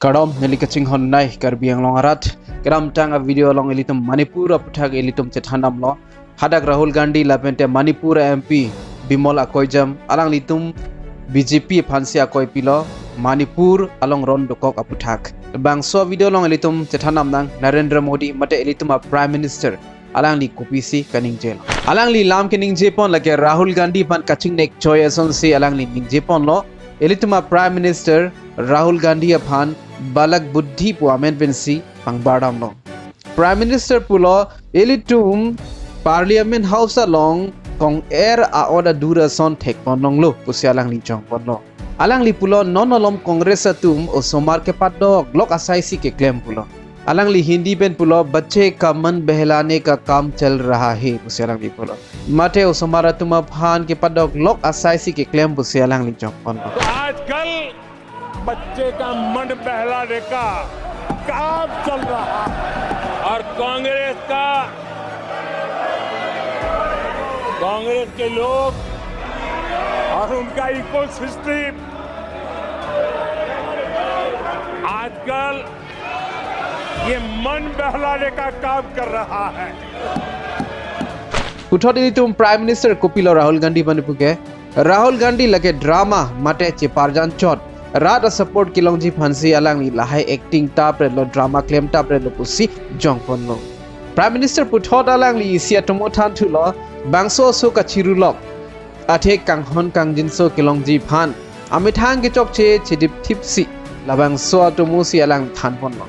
Kadom nelikaching honnai Karbi ang longarat keram tanga video long elitum Manipur apthag elitum Chethan lo hadak Rahul Gandhi lapente Manipur MP Bimol akoijam alang litum BJP Pensi akoi pilo Manipur along ron dokok aputhak bang so video long elitum Chethan nang Narendra Modi mate elitum a Prime Minister alang li kopisi kaning jel alang li lam kening jepon lake Rahul Gandhi Aphan Kangnek Choi ason si alang li ning jepon lo elitum a Prime Minister Rahul Gandhi Aphan Ballak Buddhi puamen Pensi Pangbar lo Prime Minister pulo elitum Parliament House along kong air a order dura son tek ponong lo pusi alang li jong ponlo alang li pulo nonolom Congress atum o somar ke paddo glok asaisi ke claim pulo alang li Hindi pen pulo बच्चे का मन बहलाने का काम चल रहा है pussy alang li pulo mate o somar atum Aphan ke paddo glok asaisi ke claim pusi alang li jong ponlo आजकल बच्चे का मन बहलाने का काम चल रहा और कांग्रेस के लोग और उनका इकोसिस्टम आजकल ये मन बहलाने का काम कर रहा है Puthot ini tum Prime Minister Kopilo Rahul Gandhi Manipuke Rahul Gandhi lage drama mate Cheparjan chot Rada support kilongji Pensi alang li lahai acting ta lo drama claim ta lo pusi jongpon lo Prime Minister Puthot alang li isia tomothan thulo bangso so ka chirulok athe kanghon kangjinso kilongji Aphan amithang ke chokche chidip tipsi labang so atomusi alang thanpon lo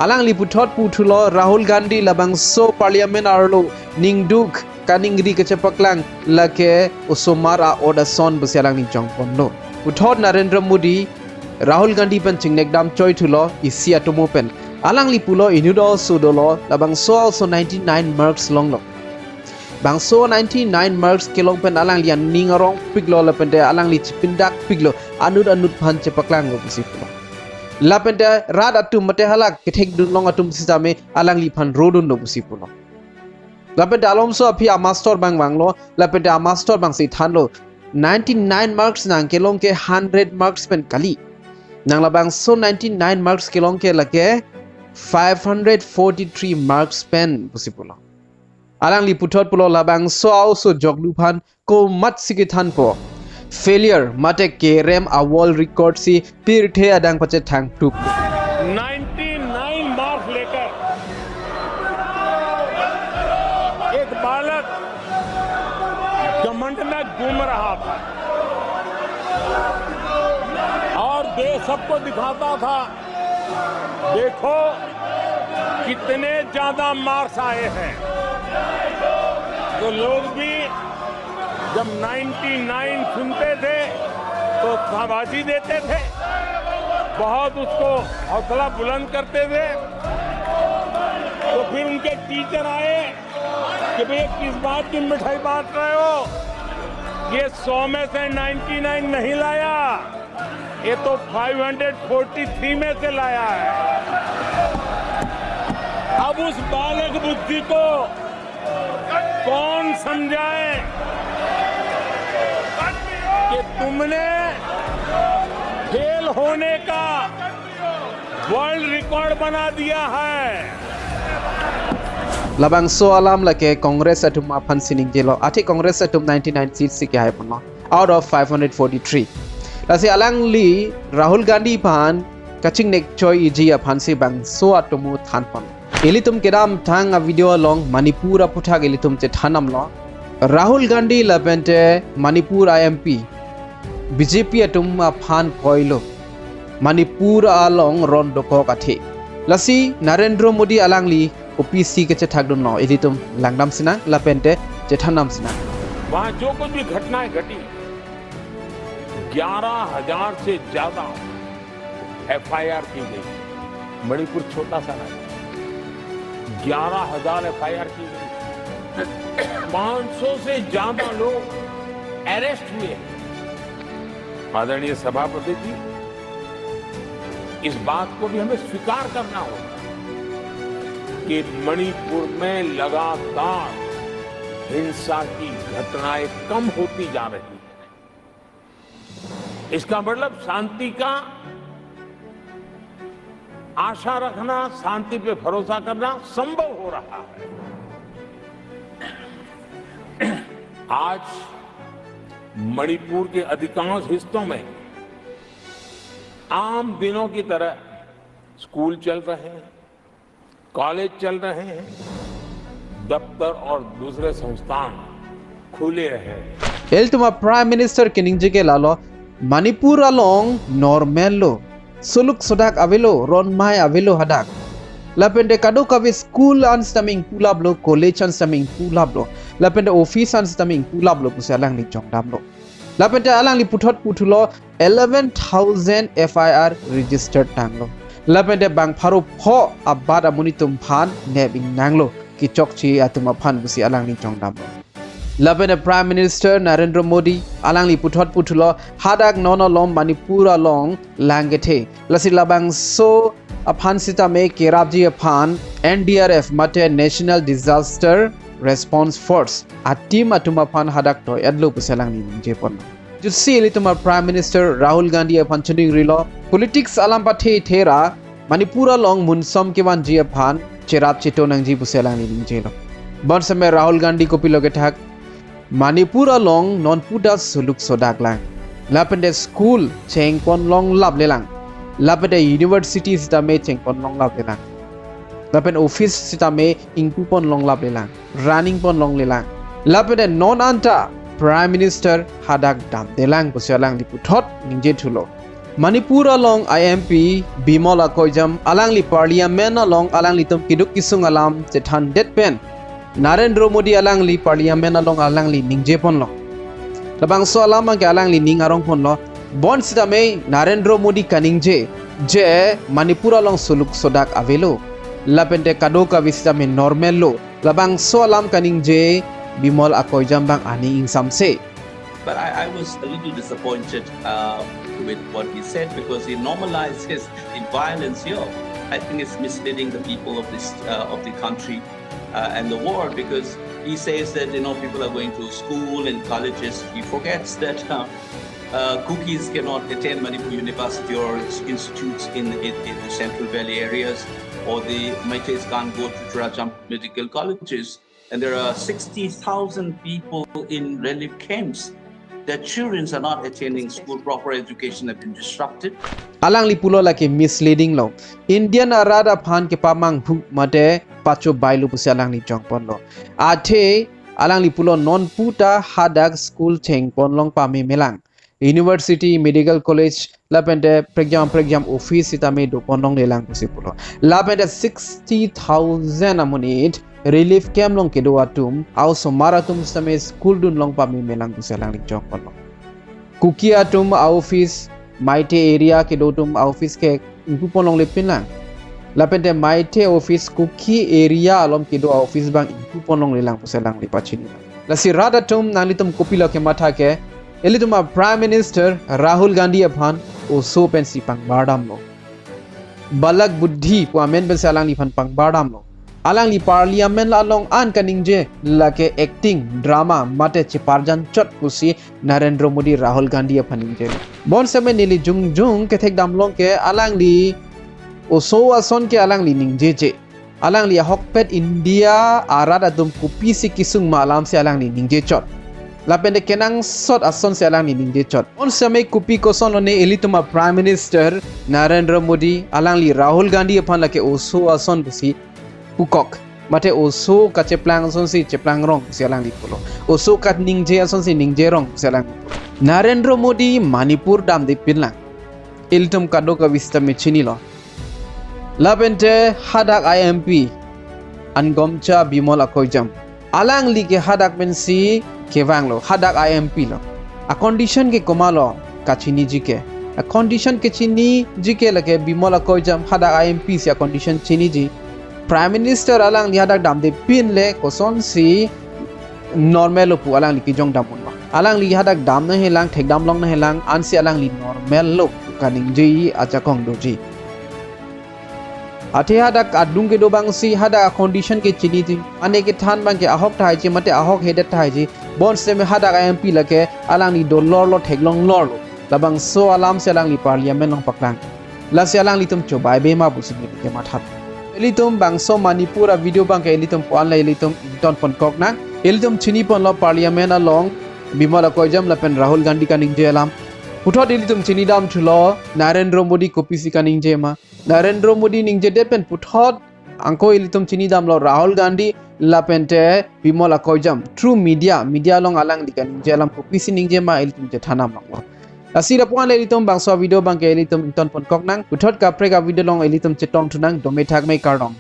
alang li Puthot puthulo Rahul Gandhi labang so Parliament arlo ningduk kaningri ke chepaklang lake usomar a order son busi alang ni jongpon lo Puthot Narendra Modi Rahul Gandhi Aphan Kangnek Choi thulo isia tomopen alang li pulo inudo sudolo labang so also 99 marks long lo bang so 99 marks kilong pen alang lian ningarong piglo lapente alang li chipindak piglo anud phan chepaklang lo busi pulo lapente rad atum mate halak kethek dun long atum sisame alang li phan rodun lo busi pulo lapente alomso aphi a master bang lo lapente a master bang si than lo 99 marks nang kelong ke 100 marks pen kali nang labang so 99 marks kelong ke lake 543 marks pen pusipulo alang li Puthot pulo labang so also joglu phan ko mat sikithan po failure mate kerem a world record si pirthe adang pache thang tuk 99 marks लेकर एक बालक घमंड में घूम रहा था और देश सबको दिखाता था देखो कितने ज्यादा मार्क्स आए हैं तो लोग भी जब 99 सुनते थे तो शाबाशी देते थे बहुत उसको हौसला बुलंद करते थे तो फिर उनके टीचर आए कि भैया किस बात की मिठाई बांट रहे हो ये 100 में से 99 नहीं लाया ये तो 543 में से लाया है अब उस बालक बुद्धि को कौन समझाए कि तुमने फेल होने का वर्ल्ड रिकॉर्ड बना दिया है labang so alam lake Congress atum Aphan sining jelo ati Congress atum 99 seats si kya hai out of 543 lasi alang li Rahul Gandhi Aphan Kangnek Choi iji Aphan si bang so atumu thanpon elitum kedam thang a video long Manipur aputha elitum Chethan lo Rahul Gandhi lapente Manipur IMP BJP atum Aphan koilo Manipur along ron dokok athi lasi Narendra Modi alang li OPC के चेथाक डुन लो एलितुम लांगदाम सिना लापेंटे चेथानाम सिना वहां जो कुछ भी घटनाएं घटी 11,000 से ज्यादा FIR की गई मणिपुर छोटा सा राज्य 11,000 FIR की गई 500 से ज्यादा लोग अरेस्ट हुए आदरणीय सभापति जी इस बात को भी हमें स्वीकार करना होगा कि मणिपुर में लगातार हिंसा की घटनाएं कम होती जा रही है इसका मतलब शांति का आशा रखना, शांति पे भरोसा करना संभव हो रहा है। आज मणिपुर के अधिकांश हिस्सों में आम दिनों की तरह स्कूल चल रहे हैं, कॉलेज चल रहे हैं, दफ्तर और दूसरे संस्थान खुले हैं। Eltuma Prime Minister Keninje ke lalo Manipur along normelo suluk sodak avelo ron mai avelo hadak lapende kado kavi school anstaming pulablo college anstaming pulablo lapende office anstaming pulablo pusalang ni jongdamlo lapende alang li puthot putulo 11,000 FIR registered tanglo lapende bang pharo pho abada munitum phan nebing nanglo ki chokchi atuma phan busi alang ni jongdamlo Lapende Prime Minister Narendra Modi alangli puthot putulo hadak nono lom Manipur along langete lasi labang so aphan sita me kerabji aphan NDRF mate National Disaster Response Force atim atuma phan hadak to adlo pusalangni jepon jutsi elituma Prime Minister Rahul Gandhi Aphan chunding rilo politics alam pathe thera Manipur along munsom kewan ji aphan cherap chetonang ji pusalangni jelo bon samay Rahul Gandhi ko piloge thak Manipur along non puda suluk sodak lang lapende school cheng pon long lab lelang lapende university sita me cheng pon long lab lelang lapende office sita me ingpu pon long lab lelang running pon long lelang lapende non anta Prime Minister hadak dam delang pusalang di puthot ningje thulo Manipur along IMP Bimola Koijam alang li Parliament along alang li tum kiduk kisung alam Chethan det pen Narendra Modi alang li Parliament along alang li ningje pon lo labang so alama ke alang li ning arong pon lo bon sita me Narendra Modi kaningje je Manipur along suluk sodak avelo lapente kadoka visita me normal lo labang so alam kaningje bimol akoy jambang ani ing samse. But I was a little disappointed with what he said because he normalizes the violence here. I think it's misleading the people of this of the country and the world because he says that people are going to school and colleges. He forgets that cookies cannot attend Manipur University or institutes in the Central Valley areas, or the Meiteis can't go to Trajam medical colleges. And there are 60,000 people in relief camps. Their children are not attending school. Proper education have been disrupted. Alang li pulo laki misleading lo. Indian arada phan ke pamang bhu mate pacho bailu pusi alang li jongpon lo. Ate alang li pulo non puta hadak school cheng pon long pami melang. University Medical College lapende pregram office itame do pon long lelang pusi pulo. Lapende 60,000 amunit relief camp long kedo atum au somaratum stame school dun long pami melang pusalang li jongpon lo. Kuki atum office Maite area ke dotum office ke ingku long lepin lang lapente Maite office kuki area alom ke do office bang ingku long lelang pusalang li pachini lasi rada tum nalitum kopilo ke matha ke elituma Prime Minister Rahul Gandhi Aphan o so Pensi Pangbar dam lo Ballak Buddhi pu amen bensalang li phan Pangbar dam lo alang li Parliament along an kaningje lake acting drama mate chiparjan chot pusi Narendra Modi Rahul Gandhi Aphan ningje bon same nili jung ke thek damlong ke alang li oso ason ke alang li ningje je alang li hokpet India arada dum kupi si kisung malam se alang li ningje chot lapende kenang sot ason se alang li ningje chot bon same kupi koson lone elituma Prime Minister Narendra Modi alang li Rahul Gandhi Aphan lake oso ason pusi Pukok mate oso ka cheplang son si cheplang rong sialang di pulo oso ka ningje son si ningje rong sialang Narendra Modi Manipur dam di pinlang iltum kado ka vista me chinilo labente hadak IMP angomcha bimol akoijam alang li ke hadak Pensi kewang lo hadak IMP lo a condition ke komalo kachini jike a condition ke chini jike lake bimol akoijam hadak IMP si a condition chini ji Prime Minister alang li hadak dam de pin le koson si normal lo pu alang li ki jong dam lo alang li hadak dam na helang thek dam long na helang ansi alang li normal lo kaning ji acha kong do ji ate hadak adung ke do bang si hada condition ke chini ji ane ke than bang ke ahok thai ji mate ahok hedet thai ji bon se me hadak MP lake alang li do lor lo thek long lor lo labang so alam se alang li Parliament long paklang lasi alang litum coba be ma busin ke mathat elitum bangso Manipur a video bang ke elitum pon la elitum inton pon kok nang elitum chini pon lo parliament along bimala koijam la pen Rahul Gandhi kaning jelam puthot elitum chini dam thulo Narendra Modi kopisi kaning jema Narendra Modi ning je depen puthot angko elitum chini dam lo Rahul Gandhi la pente bimala koijam through media long alang dikaning jelam kopisi ning jema elitum Chethan lo Asira puan elitum bangso video bang ke elitum inton pon kok nang puthot ka prega video long elitum chetong thunang domethak mai kardong